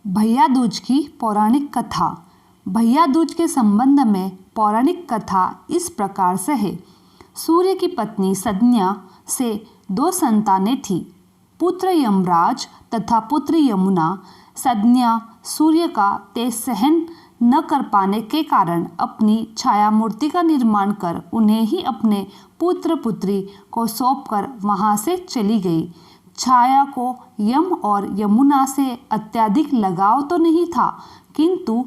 भैया दूज की पौराणिक कथा। भैया दूज के संबंध में पौराणिक कथा इस प्रकार से है। सूर्य की पत्नी सद्या से 2 संतानें थीं, पुत्र यमराज तथा पुत्री यमुना। सद्या सूर्य का तेज सहन न कर पाने के कारण अपनी छाया मूर्ति का निर्माण कर उन्हें ही अपने पुत्र पुत्री को सौंपकर वहां से चली गई। छाया को यम और यमुना से अत्यधिक लगाव तो नहीं था, किंतु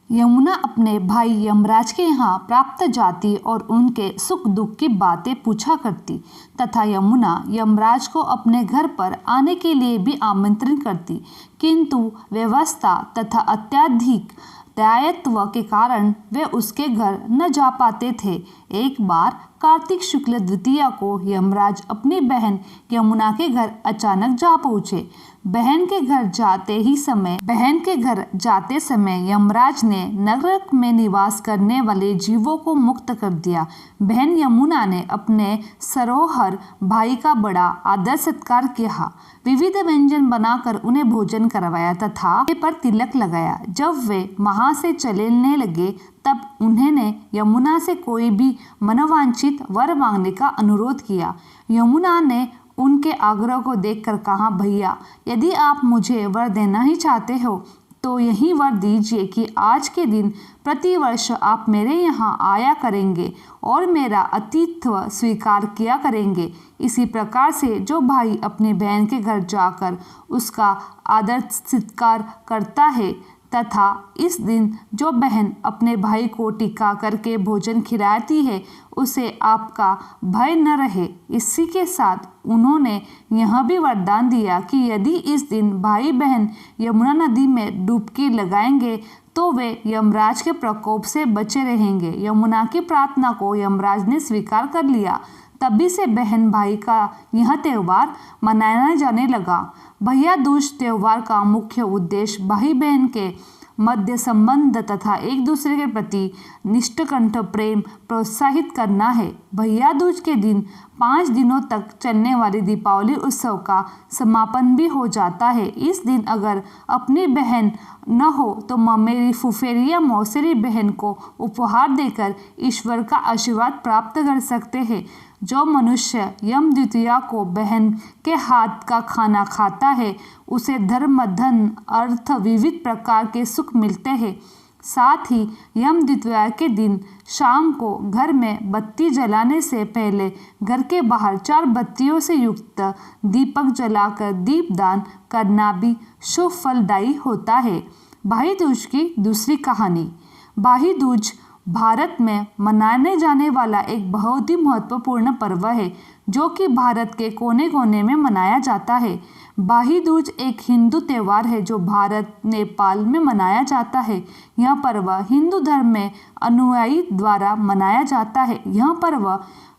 यमुना अपने भाई यमराज के यहाँ प्राप्त जाती और उनके सुख दुख की बातें पूछा करती तथा यमुना यमराज को अपने घर पर आने के लिए भी आमंत्रित करती, किंतु व्यवस्था तथा अत्यधिक दायित्व के कारण वे उसके घर न जा पाते थे। एक बार कार्तिक शुक्ल द्वितीया को यमराज अपनी बहन यमुना के घर अचानक जा पहुँचे। बहन के घर जाते समय यमराज ने नरक में निवास करने वाले जीवों को मुक्त कर दिया। बहन यमुना ने अपने सरोहर भाई का बड़ा आदर सत्कार किया, विविध व्यंजन बनाकर उन्हें भोजन करवाया तथा उनके पर तिलक लगाया। जब वे वहां से चलने लगे तब उन्होंने यमुना से कोई भी मनोवांछित वर मांगने का अनुरोध किया। यमुना ने उनके आग्रह को देखकर कहा, भैया यदि आप मुझे वर देना ही चाहते हो तो यही वर दीजिए कि आज के दिन प्रतिवर्ष आप मेरे यहाँ आया करेंगे और मेरा आतिथ्य स्वीकार किया करेंगे। इसी प्रकार से जो भाई अपनी बहन के घर जाकर उसका आदर सत्कार करता है तथा इस दिन जो बहन अपने भाई को टिका करके भोजन खिलाती है, उसे आपका भय न रहे। इसी के साथ उन्होंने यह भी वरदान दिया कि यदि इस दिन भाई बहन यमुना नदी में डुबकी लगाएंगे तो वे यमराज के प्रकोप से बचे रहेंगे। यमुना की प्रार्थना को यमराज ने स्वीकार कर लिया। तभी से बहन भाई का यह त्यौहार मनाया जाने लगा। भैया दूज त्यौहार का मुख्य उद्देश्य भाई बहन के मध्य संबंध तथा एक दूसरे के प्रति निष्कंठ प्रेम प्रोत्साहित करना है। भैया दूज के दिन 5 दिनों तक चलने वाली दीपावली उत्सव का समापन भी हो जाता है। इस दिन अगर अपनी बहन न हो तो ममेरी फुफेरी या मौसेरी बहन को उपहार देकर ईश्वर का आशीर्वाद प्राप्त कर सकते हैं। जो मनुष्य यम द्वितीया को बहन के हाथ का खाना खाता है उसे धर्म, धन, अर्थ, विविध प्रकार के सुख मिलते हैं। साथ ही यम द्वितीया के दिन शाम को घर में बत्ती जलाने से पहले घर के बाहर 4 बत्तियों से युक्त दीपक जलाकर दीपदान करना भी शुभ फलदायी होता है। भाई दूज की दूसरी कहानी। भाई दूज भारत में मनाने जाने वाला एक बहुत ही महत्वपूर्ण पर्व है जो कि भारत के कोने कोने में मनाया जाता है। भाई दूज एक हिंदू त्यौहार है जो भारत, नेपाल में मनाया जाता है। यह पर्व हिंदू धर्म में अनुयायी द्वारा मनाया जाता है। यह पर्व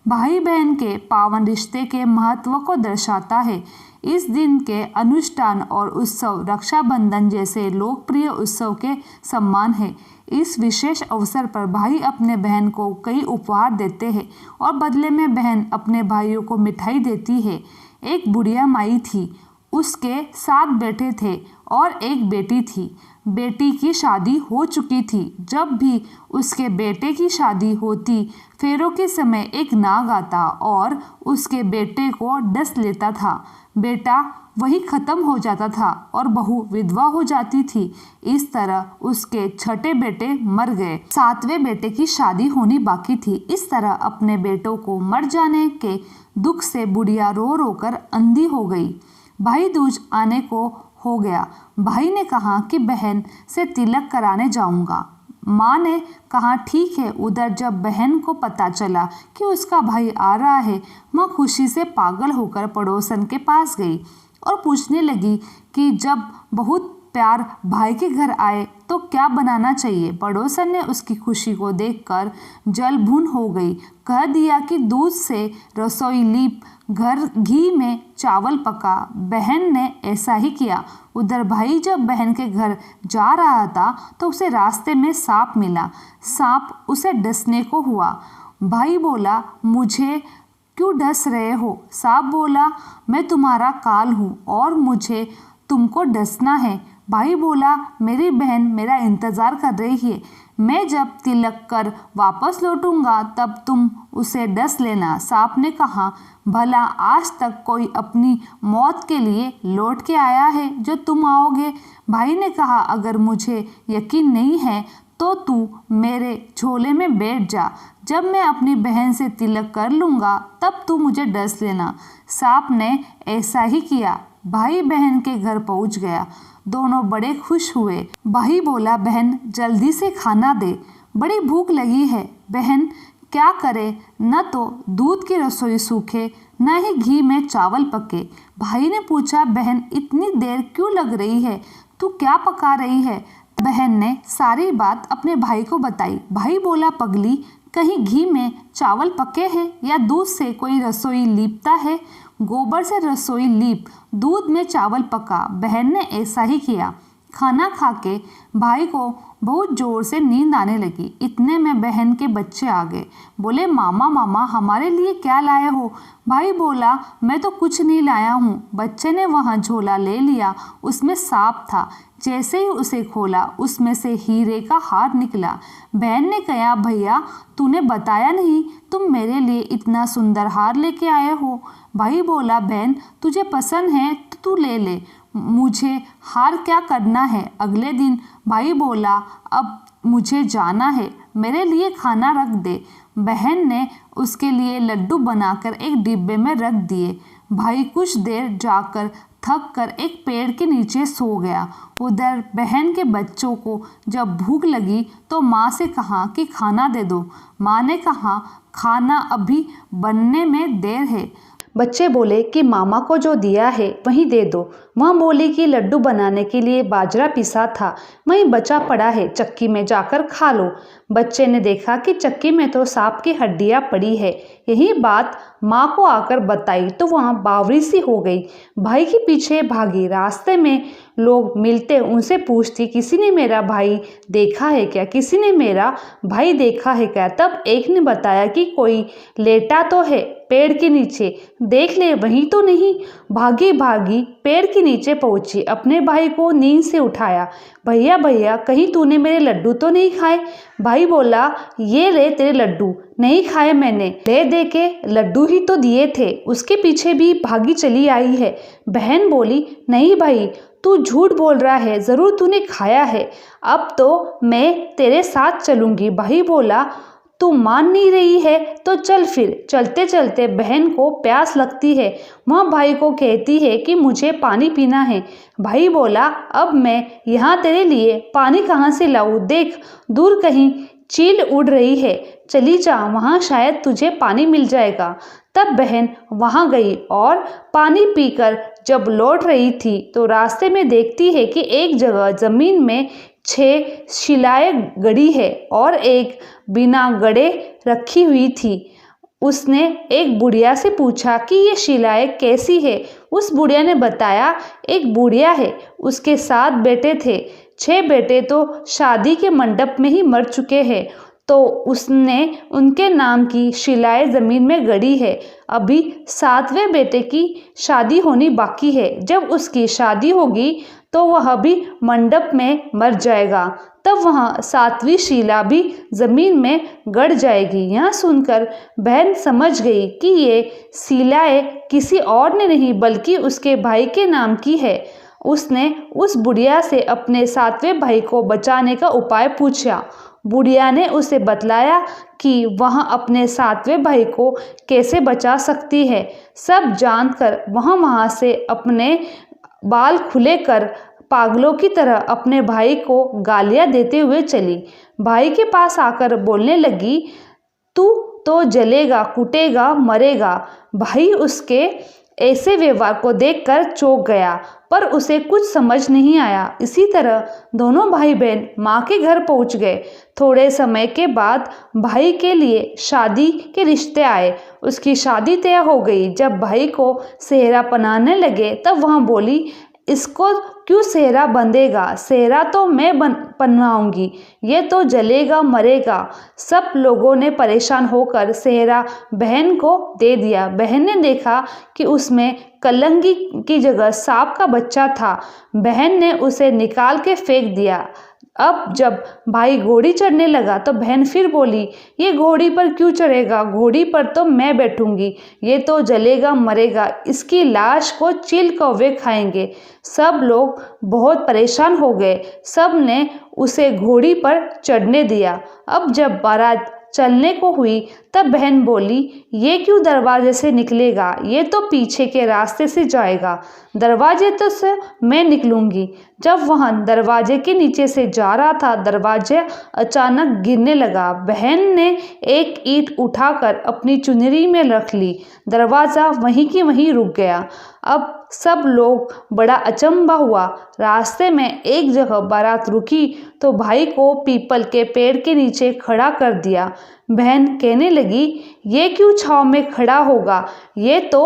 भाई बहन के पावन रिश्ते के महत्व को दर्शाता है। इस दिन के अनुष्ठान और उत्सव रक्षाबंधन जैसे लोकप्रिय उत्सव के समान है। इस विशेष अवसर पर भाई अपने बहन को कई उपहार देते हैं और बदले में बहन अपने भाइयों को मिठाई देती है। एक बुढ़िया माई थी, उसके 7 बेटे थे और एक बेटी थी। बेटी की शादी हो चुकी थी। जब भी उसके बेटे की शादी होती, फेरों के समय एक नाग आता और उसके बेटे को डस लेता था। बेटा वही खत्म हो जाता था और बहू विधवा हो जाती थी। इस तरह उसके 6 बेटे मर गए। 7वें बेटे की शादी होनी बाकी थी। इस तरह अपने बेटों को मर जाने के दुख से बुढ़िया रो रो कर अंधी हो गई। भाई दूज आने को हो गया। भाई ने कहा कि बहन से तिलक कराने जाऊंगा। माँ ने कहा ठीक है। उधर जब बहन को पता चला कि उसका भाई आ रहा है, माँ खुशी से पागल होकर पड़ोसन के पास गई और पूछने लगी कि जब बहुत प्यार भाई के घर आए तो क्या बनाना चाहिए। पड़ोसन ने उसकी खुशी को देखकर जल भून हो गई। कह दिया कि दूध से रसोई लीप, घर घी में चावल पका। बहन ने ऐसा ही किया। उधर भाई जब बहन के घर जा रहा था तो उसे रास्ते में सांप मिला। सांप उसे डसने को हुआ। भाई बोला, मुझे क्यों डस रहे हो? सांप बोला, मैं तुम्हारा काल हूँ और मुझे तुमको डसना है। भाई बोला, मेरी बहन मेरा इंतज़ार कर रही है। मैं जब तिलक कर वापस लौटूंगा तब तुम उसे डस लेना। सांप ने कहा, भला आज तक कोई अपनी मौत के लिए लौट के आया है जो तुम आओगे? भाई ने कहा, अगर मुझे यकीन नहीं है तो तू मेरे झोले में बैठ जा। जब मैं अपनी बहन से तिलक कर लूँगा तब तू मुझे डस लेना। सांप ने ऐसा ही किया। भाई बहन के घर पहुँच गया। दोनों बड़े खुश हुए। भाई बोला, बहन जल्दी से खाना दे, बड़ी भूख लगी है। बहन क्या करे, न तो दूध की रसोई सूखे न ही घी में चावल पके। भाई ने पूछा, बहन इतनी देर क्यों लग रही है, तू क्या पका रही है? बहन ने सारी बात अपने भाई को बताई। भाई बोला, पगली, कहीं घी में चावल पके हैं या दूध से कोई रसोई लीपता है? गोबर से रसोई लीप, दूध में चावल पका। बहन ने ऐसा ही किया। खाना खा के भाई को बहुत जोर से नींद आने लगी। इतने में बहन के बच्चे आ गए। बोले, मामा मामा हमारे लिए क्या लाए हो? भाई बोला, मैं तो कुछ नहीं लाया हूँ। बच्चे ने वहाँ झोला ले लिया। उसमें सांप था। जैसे ही उसे खोला उसमें से हीरे का हार निकला। बहन ने कहा, भैया तूने बताया नहीं, तुम मेरे लिए इतना सुंदर हार लेके आए हो। भाई बोला, बहन तुझे पसंद है तो तू ले ले, मुझे हार क्या करना है? अगले दिन भाई बोला, अब मुझे जाना है, मेरे लिए खाना रख दे। बहन ने उसके लिए लड्डू बनाकर एक डिब्बे में रख दिए। भाई कुछ देर जाकर थक कर एक पेड़ के नीचे सो गया। उधर बहन के बच्चों को जब भूख लगी तो माँ से कहा कि खाना दे दो। माँ ने कहा, खाना अभी बनने में देर है। बच्चे बोले कि मामा को जो दिया है वही दे दो। वह बोली कि लड्डू बनाने के लिए बाजरा पिसा था, वहीं बचा पड़ा है, चक्की में जाकर खा लो। बच्चे ने देखा कि चक्की में तो सांप की हड्डियां पड़ी है। यही बात माँ को आकर बताई तो वहाँ बावरी सी हो गई। भाई के पीछे भागी। रास्ते में लोग मिलते उनसे पूछती, किसी ने मेरा भाई देखा है क्या? किसी ने मेरा भाई देखा है क्या? तब एक ने बताया कि कोई लेटा तो है पेड़ के नीचे, देख ले वहीं तो नहीं। भागी भागी पेड़ के नीचे पहुंची, अपने भाई को नींद से उठाया। भैया भैया कहीं तूने मेरे लड्डू तो नहीं खाए? भाई बोला, ये ले तेरे लड्डू, नहीं खाए मैंने, दे दे के लड्डू ही तो दिए थे। उसके पीछे भी भागी चली आई है। बहन बोली, नहीं भाई तू झूठ बोल रहा है, ज़रूर तूने खाया है, अब तो मैं तेरे साथ चलूँगी। भाई बोला, तू मान नहीं रही है तो चल फिर। चलते चलते बहन को प्यास लगती है। वह भाई को कहती है कि मुझे पानी पीना है। भाई बोला, अब मैं यहाँ तेरे लिए पानी कहाँ से लाऊं? देख दूर कहीं चील उड़ रही है, चली जा, वहाँ शायद तुझे पानी मिल जाएगा। तब बहन वहाँ गई और पानी पीकर जब लौट रही थी तो रास्ते में देखती है कि एक जगह ज़मीन में 6 शिलाएं गड़ी है और एक बिना गड़े रखी हुई थी। उसने एक बुढ़िया से पूछा कि ये शिलाएं कैसी है? उस बुढ़िया ने बताया, एक बुढ़िया है, उसके 7 बेटे थे, 6 बेटे तो शादी के मंडप में ही मर चुके हैं, तो उसने उनके नाम की शिलाएं ज़मीन में गड़ी है। अभी 7वें बेटे की शादी होनी बाकी है। जब उसकी शादी होगी तो वह भी मंडप में मर जाएगा, तब वह 7वीं शिला भी ज़मीन में गड़ जाएगी। यह सुनकर बहन समझ गई कि ये शिलाएं किसी और ने नहीं बल्कि उसके भाई के नाम की है। उसने उस बुढ़िया से अपने 7वें भाई को बचाने का उपाय पूछा। बुढ़िया ने उसे बतलाया कि वह अपने 7वें भाई को कैसे बचा सकती है। सब जानकर वहाँ से अपने बाल खुले कर पागलों की तरह अपने भाई को गालियां देते हुए चली। भाई के पास आकर बोलने लगी, तू तो जलेगा, कूटेगा, मरेगा। भाई उसके ऐसे व्यवहार को देखकर चौंक गया, पर उसे कुछ समझ नहीं आया। इसी तरह दोनों भाई बहन माँ के घर पहुँच गए। थोड़े समय के बाद भाई के लिए शादी के रिश्ते आए। उसकी शादी तय हो गई। जब भाई को सेहरा पहनाने लगे तब वह बोली, इसको क्यों सेहरा बंधेगा, सेहरा तो मैं बनवाऊंगी, ये तो जलेगा मरेगा। सब लोगों ने परेशान होकर सेहरा बहन को दे दिया। बहन ने देखा कि उसमें कलंगी की जगह सांप का बच्चा था। बहन ने उसे निकाल के फेंक दिया। अब जब भाई घोड़ी चढ़ने लगा तो बहन फिर बोली, ये घोड़ी पर क्यों चढ़ेगा, घोड़ी पर तो मैं बैठूंगी, ये तो जलेगा मरेगा, इसकी लाश को चील कौवे खाएंगे। सब लोग बहुत परेशान हो गए। सब ने उसे घोड़ी पर चढ़ने दिया। अब जब बारात चलने को हुई तब बहन बोली, ये क्यों दरवाजे से निकलेगा, ये तो पीछे के रास्ते से जाएगा, दरवाजे तो से मैं निकलूंगी। जब वह दरवाजे के नीचे से जा रहा था, दरवाजा अचानक गिरने लगा। बहन ने एक ईंट उठाकर अपनी चुनरी में रख ली। दरवाज़ा वहीं की वहीं रुक गया। अब सब लोग बड़ा अचंभा हुआ। रास्ते में एक जगह बारात रुकी तो भाई को पीपल के पेड़ के नीचे खड़ा कर दिया। बहन कहने लगी, ये क्यों छाँव में खड़ा होगा, ये तो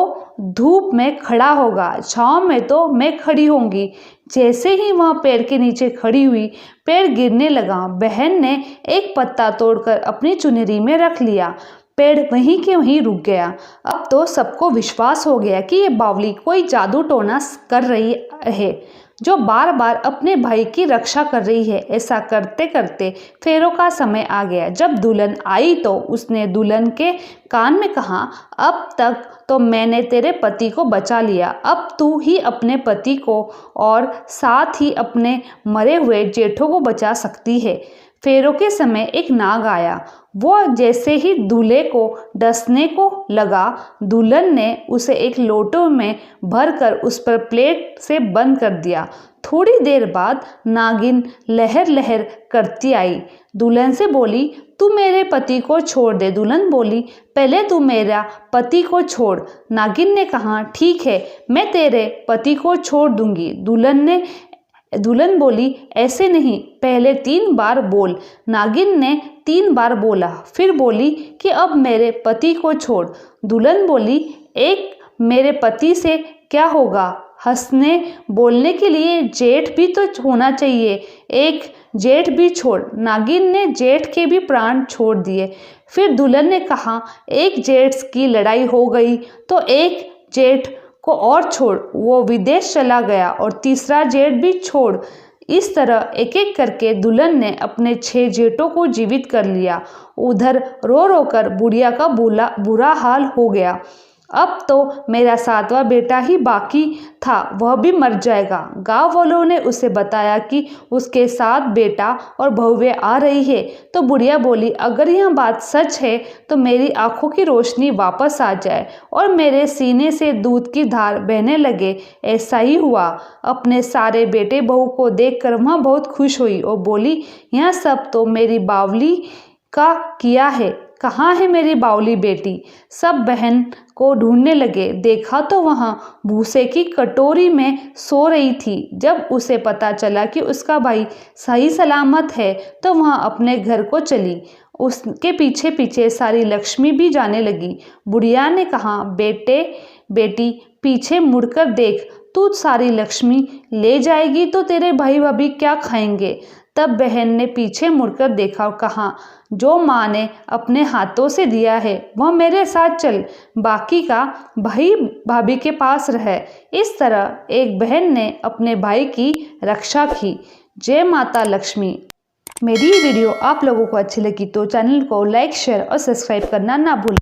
धूप में खड़ा होगा, छाँव में तो मैं खड़ी होंगी। जैसे ही वह पेड़ के नीचे खड़ी हुई, पेड़ गिरने लगा। बहन ने एक पत्ता तोड़कर अपनी चुनरी में रख लिया। पेड़ वहीं के वहीं रुक गया। अब तो सबको विश्वास हो गया कि ये बावली कोई जादू टोना कर रही है, जो बार बार अपने भाई की रक्षा कर रही है। ऐसा करते करते फेरों का समय आ गया। जब दुल्हन आई तो उसने दुल्हन के कान में कहा, अब तक तो मैंने तेरे पति को बचा लिया, अब तू ही अपने पति को और साथ ही अपने मरे हुए जेठों को बचा सकती है। फेरों के समय एक नाग आया। वो जैसे ही दूल्हे को डसने को लगा, दुल्हन ने उसे एक लोटो में भरकर उस पर प्लेट से बंद कर दिया। थोड़ी देर बाद नागिन लहर लहर करती आई। दुल्हन से बोली, तू मेरे पति को छोड़ दे। दुल्हन बोली, पहले तू मेरा पति को छोड़। नागिन ने कहा, ठीक है, मैं तेरे पति को छोड़ दूंगी। दुल्हन बोली, ऐसे नहीं, पहले 3 बार बोल। नागिन ने 3 बार बोला, फिर बोली कि अब मेरे पति को छोड़। दुल्हन बोली, एक मेरे पति से क्या होगा, हंसने बोलने के लिए जेठ भी तो होना चाहिए, एक जेठ भी छोड़। नागिन ने जेठ के भी प्राण छोड़ दिए। फिर दुल्हन ने कहा, एक जेठ की लड़ाई हो गई तो एक जेठ को और छोड़, वो विदेश चला गया और तीसरा जेठ भी छोड़। इस तरह एक एक करके दुल्हन ने अपने 6 जेठों को जीवित कर लिया। उधर रो रो कर बुढ़िया का बुरा हाल हो गया। अब तो मेरा 7वां बेटा ही बाकी था, वह भी मर जाएगा। गांव वालों ने उसे बताया कि उसके 7 बेटा और बहुएं आ रही है। तो बुढ़िया बोली, अगर यह बात सच है तो मेरी आंखों की रोशनी वापस आ जाए और मेरे सीने से दूध की धार बहने लगे। ऐसा ही हुआ। अपने सारे बेटे बहू को देखकर वह बहुत खुश हुई और बोली, यह सब तो मेरी बावली का किया है, कहाँ है मेरी बावली बेटी। सब बहन को ढूंढने लगे। देखा तो वहाँ भूसे की कटोरी में सो रही थी। जब उसे पता चला कि उसका भाई सही सलामत है तो वह अपने घर को चली। उसके पीछे पीछे सारी लक्ष्मी भी जाने लगी। बुढ़िया ने कहा, बेटी पीछे मुड़कर देख, तू सारी लक्ष्मी ले जाएगी तो तेरे भाई भाभी क्या खाएंगे। तब बहन ने पीछे मुड़कर देखा और कहा, जो माँ ने अपने हाथों से दिया है वह मेरे साथ चल, बाकी का भाई भाभी के पास रहे। इस तरह एक बहन ने अपने भाई की रक्षा की। जय माता लक्ष्मी। मेरी वीडियो आप लोगों को अच्छी लगी तो चैनल को लाइक, शेयर और सब्सक्राइब करना ना भूलें।